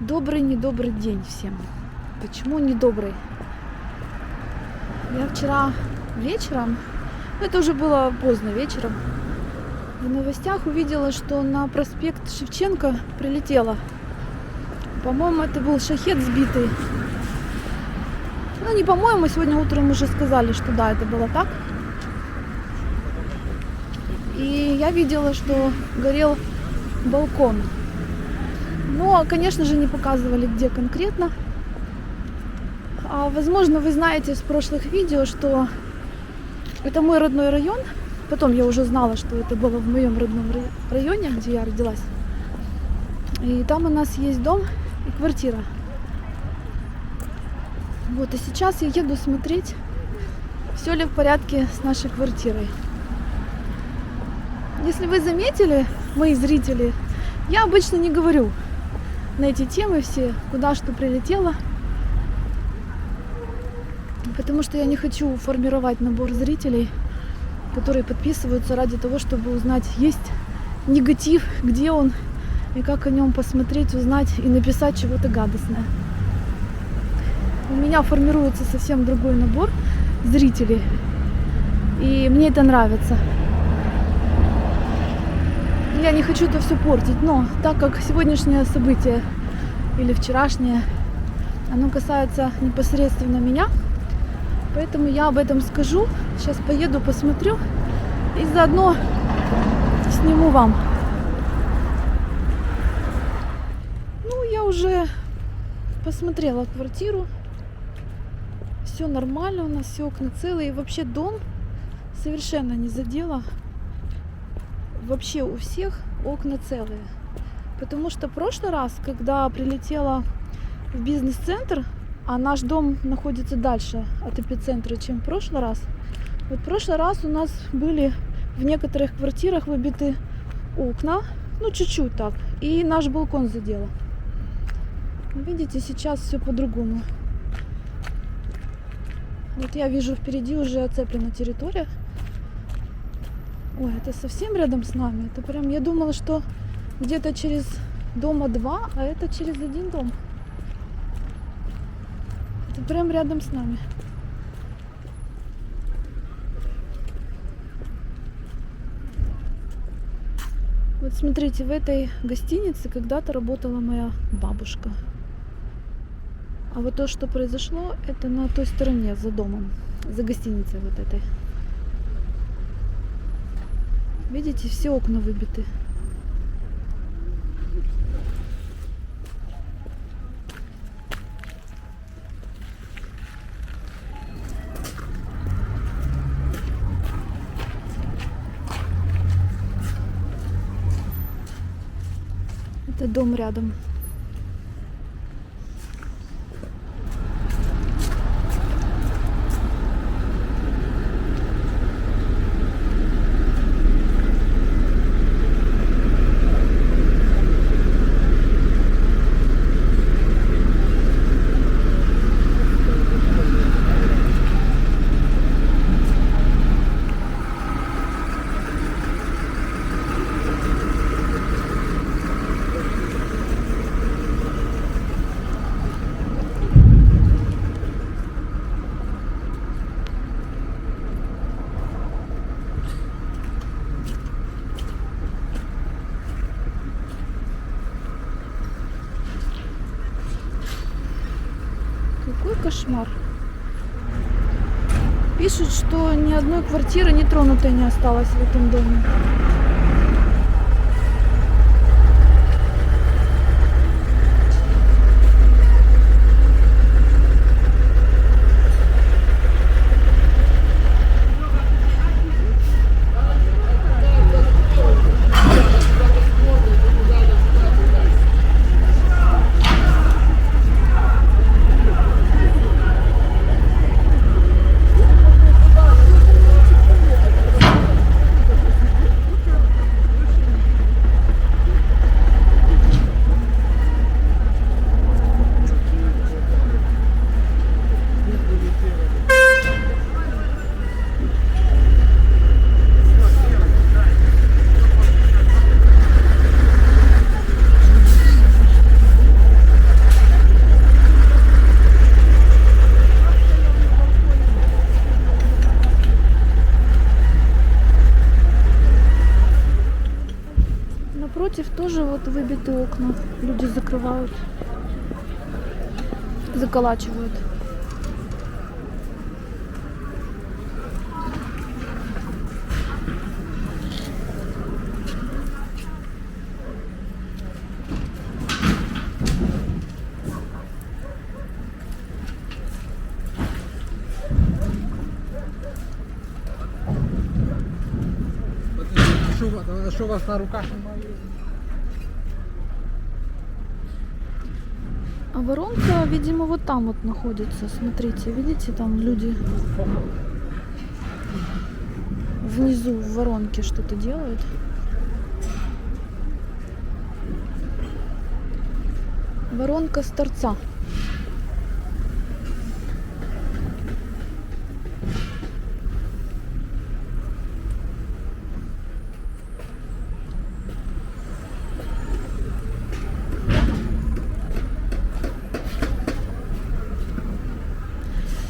Добрый, недобрый день всем. Почему недобрый? Я вчера вечером, это уже было поздно вечером, в новостях увидела, что на проспект Шевченко прилетело. По-моему, это был шахед сбитый. Ну, не по-моему, сегодня утром уже сказали, что да, это было так. И я видела, что горел балкон. Но, конечно же, не показывали, где конкретно. А, возможно, вы знаете из прошлых видео, что это мой родной район. Потом я уже знала, что это было в моем родном районе, где я родилась. И там у нас есть дом и квартира. Вот, и сейчас я еду смотреть, все ли в порядке с нашей квартирой. Если вы заметили, мои зрители, я обычно не говорю на эти темы все, куда что прилетело. Потому что я не хочу формировать набор зрителей, которые подписываются ради того, чтобы узнать, есть негатив, где он, и как о нем посмотреть, узнать и написать чего-то гадостное. У меня формируется совсем другой набор зрителей, и мне это нравится. Я не хочу это все портить, но так как сегодняшнее событие или вчерашнее, оно касается непосредственно меня, поэтому я об этом скажу. Сейчас поеду, посмотрю и заодно сниму вам. Ну, я уже посмотрела квартиру. Все нормально, у нас все окна целые. И вообще дом совершенно не задело. Вообще у всех окна целые. Потому что в прошлый раз, когда прилетела в бизнес-центр, а наш дом находится дальше от эпицентра, чем в прошлый раз. Вот в прошлый раз у нас были в некоторых квартирах выбиты окна, ну чуть-чуть так, и наш балкон задело. Видите, сейчас все по-другому. Вот я вижу, впереди уже оцеплена территория. Ой, это совсем рядом с нами. Это прям, я думала, что где-то через дома два, а это через один дом. Это прям рядом с нами. Вот смотрите, в этой гостинице когда-то работала моя бабушка. А вот то, что произошло, это на той стороне, за домом, за гостиницей вот этой. Видите, все окна выбиты. Это дом рядом. Какой кошмар. Пишут, что ни одной квартиры нетронутой не осталось в этом доме. тоже вот выбиты окна. Люди закрывают, заколачивают. Що у вас на руках немає? А воронка, видимо, вот там вот находится. Смотрите, видите, там люди внизу в воронке что-то делают. Воронка с торца.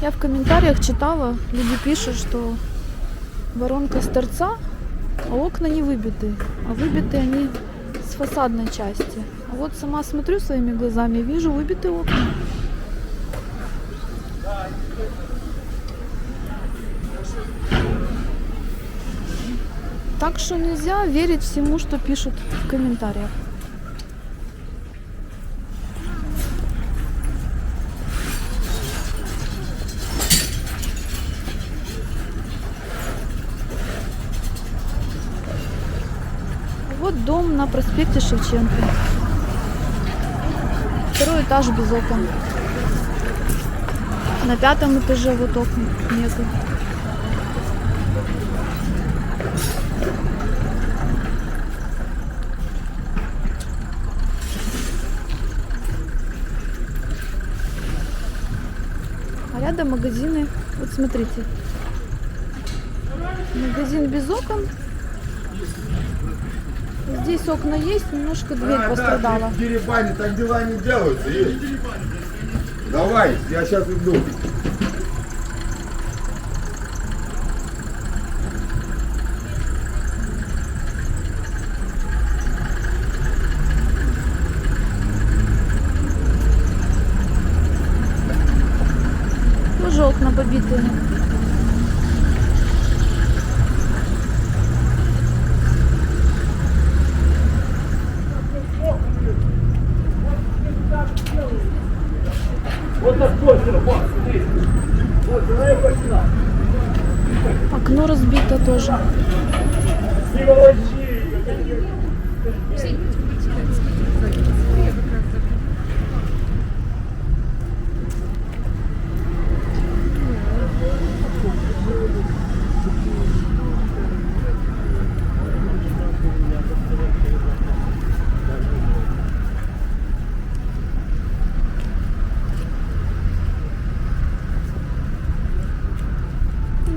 Я в комментариях читала, люди пишут, что воронка с торца, а окна не выбиты, а выбиты они с фасадной части. А вот сама смотрю своими глазами, вижу выбитые окна. Так что нельзя верить всему, что пишут в комментариях. Вот дом на проспекте Шевченко. Второй этаж без окон. На 5-м этаже вот окна нету. А рядом магазины. Вот смотрите. Магазин без окон. Здесь окна есть, немножко дверь пострадала. Да, деребани, так дела не делаются. Давай, я сейчас иду. Тоже окна побитые. Вот так точно, вот, смотри. Вот, давай пошла. Окно разбито тоже. Не волочи.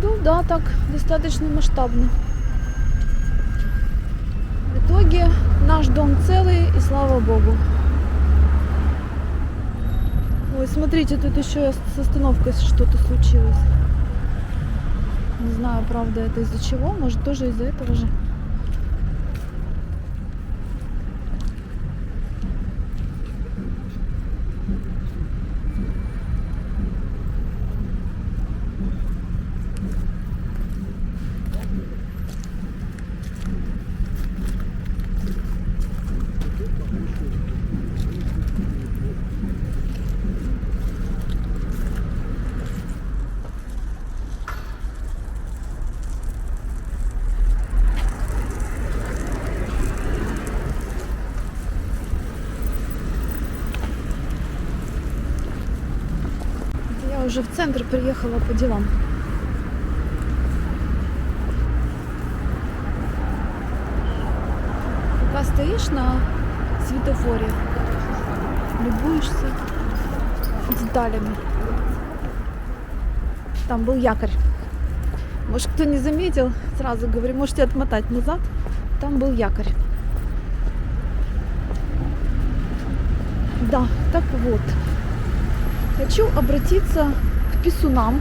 Ну да, так достаточно масштабно. В итоге наш дом целый, и слава богу. Ой, смотрите, тут еще с остановкой что-то случилось. Не знаю, правда, это из-за чего, может тоже из-за этого же. Я уже в центр приехала по делам. Пока стоишь на светофоре, любуешься деталями. Там был якорь. Может, кто не заметил, сразу говорю, можете отмотать назад. Там был якорь. Да, так вот. Хочу обратиться к писунам,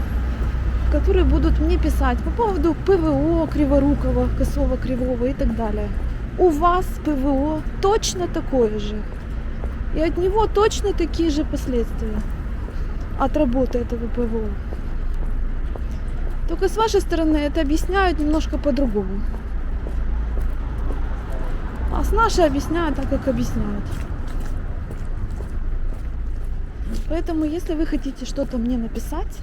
которые будут мне писать по поводу ПВО Криворукова, Косого, Кривого и так далее. у вас ПВО точно такое же. И от него точно такие же последствия. От работы этого ПВО. Только с вашей стороны это объясняют немножко по-другому. А с нашей объясняют так, как объясняют. Поэтому, если вы хотите что-то мне написать,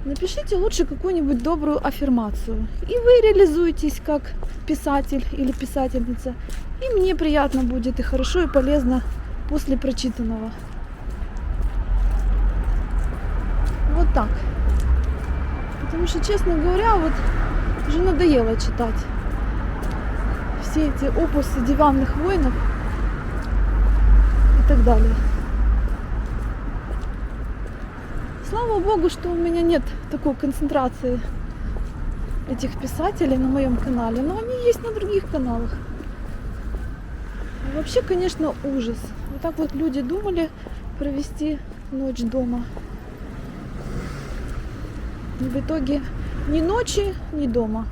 напишите лучше какую-нибудь добрую аффирмацию. И вы реализуетесь как писатель или писательница. И мне приятно будет, и хорошо, и полезно после прочитанного. Вот так. Потому что, честно говоря, вот уже надоело читать все эти опусы диванных воинов и так далее. Слава богу, что у меня нет такой концентрации этих писателей на моем канале, но они есть на других каналах. И вообще, конечно, ужас. Вот так вот люди думали провести ночь дома. И в итоге ни ночи, ни дома.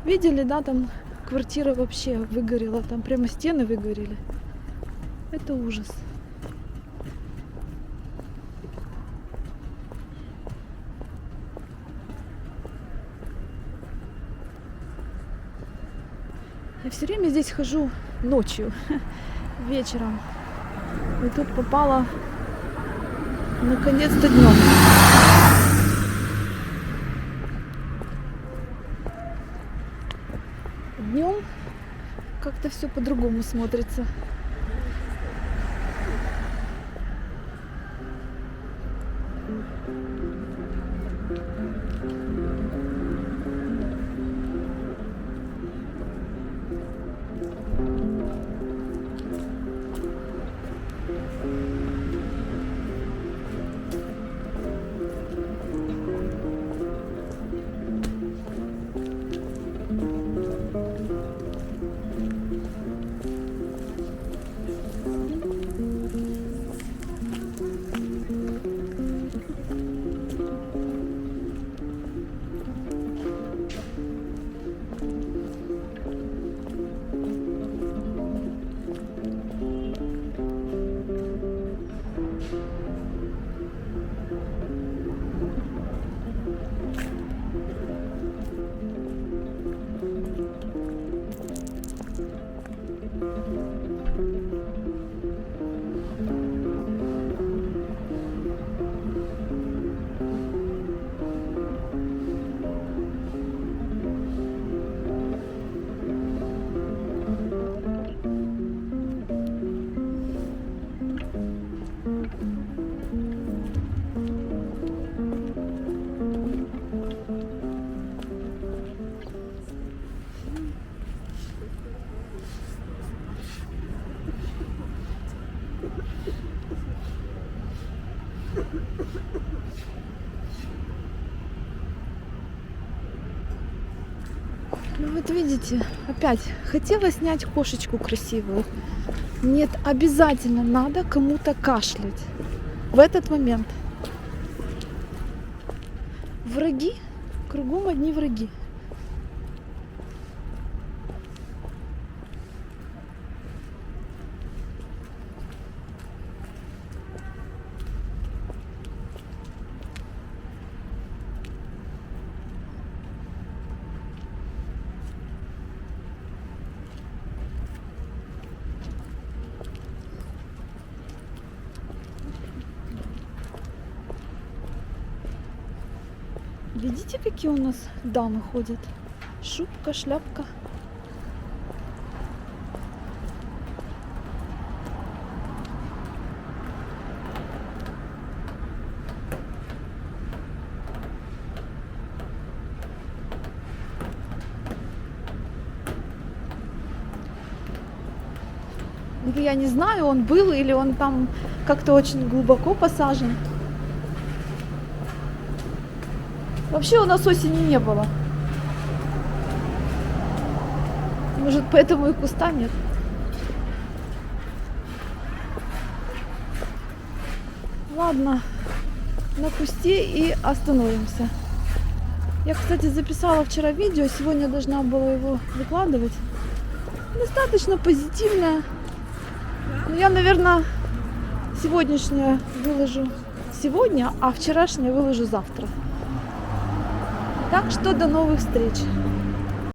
Видели, да, там квартира вообще выгорела, там прямо стены выгорели. Это ужас. Я все время здесь хожу ночью, вечером. И тут попала наконец-то днем. Днем как-то все по-другому смотрится. Ну вот видите, опять хотела снять кошечку красивую. Нет, обязательно надо кому-то кашлять в этот момент. Враги, кругом одни враги. Видите, какие у нас дамы ходят? Шубка, шляпка. Ну, я не знаю, он был или он там как-то очень глубоко посажен. Вообще у нас осени не было. Может, поэтому и куста нет. Ладно, на кусте и остановимся. Я, кстати, записала вчера видео, сегодня должна была его выкладывать. Достаточно позитивное. Но я, наверное, сегодняшнее выложу сегодня, а вчерашнее выложу завтра. Так что до новых встреч.